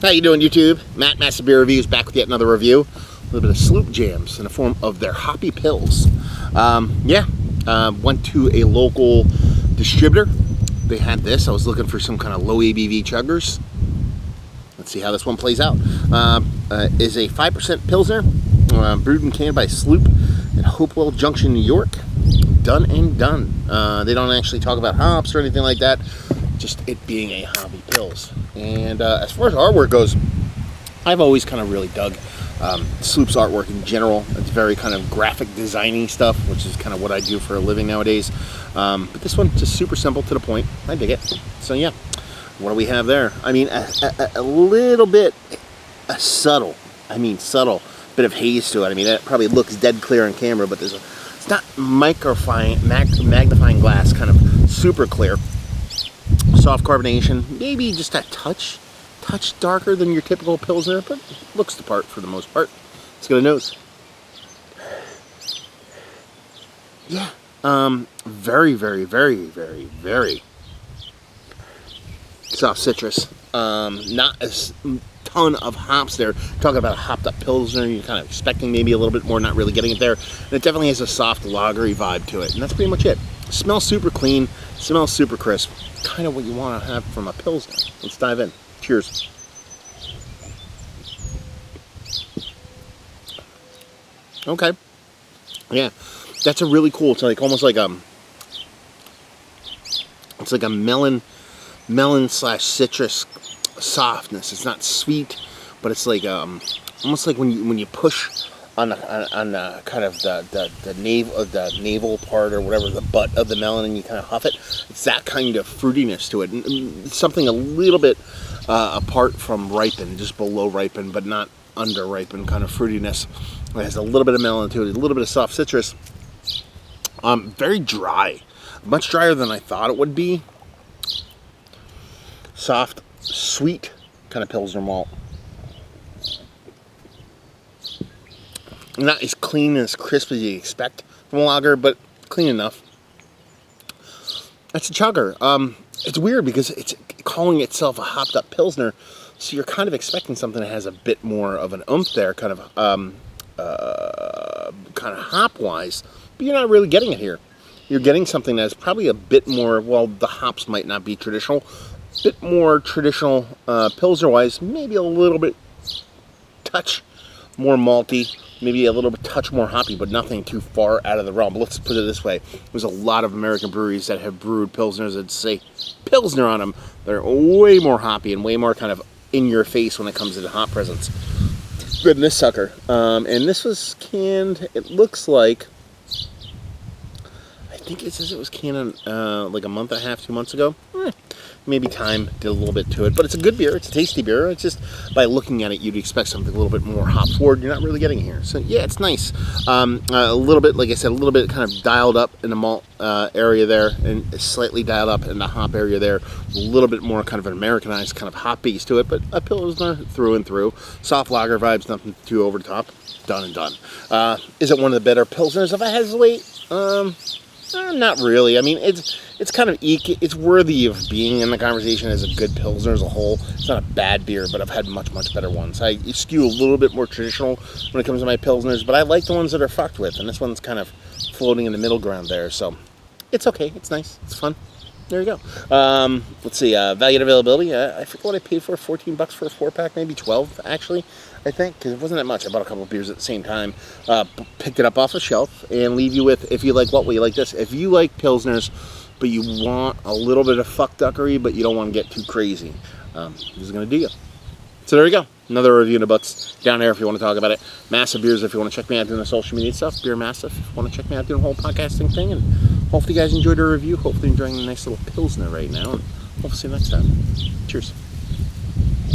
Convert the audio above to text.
How you doing, YouTube? Matt, Massive Beer Reviews, back with yet another review. A little bit of Sloop jams in the form of their Hoppy pills. Went to a local distributor. They had this. I was looking for some kind of low ABV chuggers. Let's see how this one plays out. Is a 5% Pilsner, brewed and canned by Sloop in Hopewell Junction, New York. Done and done. They don't actually talk about hops or anything like that. Just it being a Hoppy pills. And as far as artwork goes, I've always kind of really dug Sloop's artwork in general. It's very kind of graphic designing stuff, which is kind of what I do for a living nowadays. But this one, just super simple to the point. I dig it. So yeah, what do we have there? I mean, a little bit, subtle bit of haze to it. I mean, it probably looks dead clear on camera, but it's not magnifying glass, kind of super clear. Soft carbonation, maybe just a touch darker than your typical Pilsner, but looks the part for the most part. Let's get a nose. Yeah, very, very, very, very, very soft citrus. Not as ton of hops there. Talking about a hopped up Pilsner, you're kind of expecting maybe a little bit more, not really getting it there. And it definitely has a soft lagery vibe to it, and that's pretty much it. Smells super clean, smells super crisp. Kind of what you want to have from a Pilsner. Let's dive in. Cheers. Okay. Yeah, that's a really cool. It's like almost like it's like a melon slash citrus softness. It's not sweet, but it's like almost like when you push on the kind of the navel part or whatever, the butt of the melon, and you kind of huff it. It's that kind of fruitiness to it, and something a little bit apart from ripen, just below ripen, but not under ripen kind of fruitiness. It has a little bit of melon to it, a little bit of soft citrus. Very dry, much drier than I thought it would be. Soft, sweet kind of Pilsner malt. Not as clean and as crisp as you expect from a lager, but clean enough. That's a chugger. It's weird because it's calling itself a hopped up Pilsner, so you're kind of expecting something that has a bit more of an oomph there, kind of hop wise, but you're not really getting it here. You're getting something that's probably a bit more, well, the hops might not be traditional, a bit more traditional Pilsner wise, maybe a little bit touch more malty, maybe a little bit touch more hoppy, but nothing too far out of the realm. But let's put it this way. There's a lot of American breweries that have brewed Pilsners that say Pilsner on them. They're way more hoppy and way more kind of in your face when it comes to the hop presence than this sucker. And this was canned, it looks like, I think it says it was canned like a month and a half, 2 months ago. Maybe time did a little bit to it, but it's a good beer. It's a tasty beer. It's just by looking at it, you'd expect something a little bit more hop forward. You're not really getting it here. So yeah, it's nice. A little bit, like I said, a little bit kind of dialed up in the malt area there, and slightly dialed up in the hop area there. A little bit more kind of an Americanized kind of hop base to it, but a Pilsner through and through. Soft lager vibes, nothing too over the top. Done and done. Is it one of the better Pilsners if I had to wait? Not really. I mean, it's kind of it's worthy of being in the conversation as a good Pilsner as a whole. It's not a bad beer, but I've had much better ones. I skew a little bit more traditional when it comes to my Pilsners, but I like the ones that are fucked with, and this one's kind of floating in the middle ground there, so it's okay. It's nice. It's fun. There you go. Let's see. Value and availability. I forget what I paid for. $14 for a 4-pack, maybe 12 actually. I think, because it wasn't that much. I bought a couple of beers at the same time, picked it up off the shelf, and leave you with, if you like what we like this. If you like Pilsners, but you want a little bit of fuckduckery, but you don't want to get too crazy, this is going to do you. So there you go. Another review in the books. Down there if you want to talk about it. Massive Beers if you want to check me out doing the social media stuff. Beer Massive if you want to check me out doing the whole podcasting thing. And hopefully you guys enjoyed our review. Hopefully you're enjoying a nice little Pilsner right now. And hopefully see you next time. Cheers.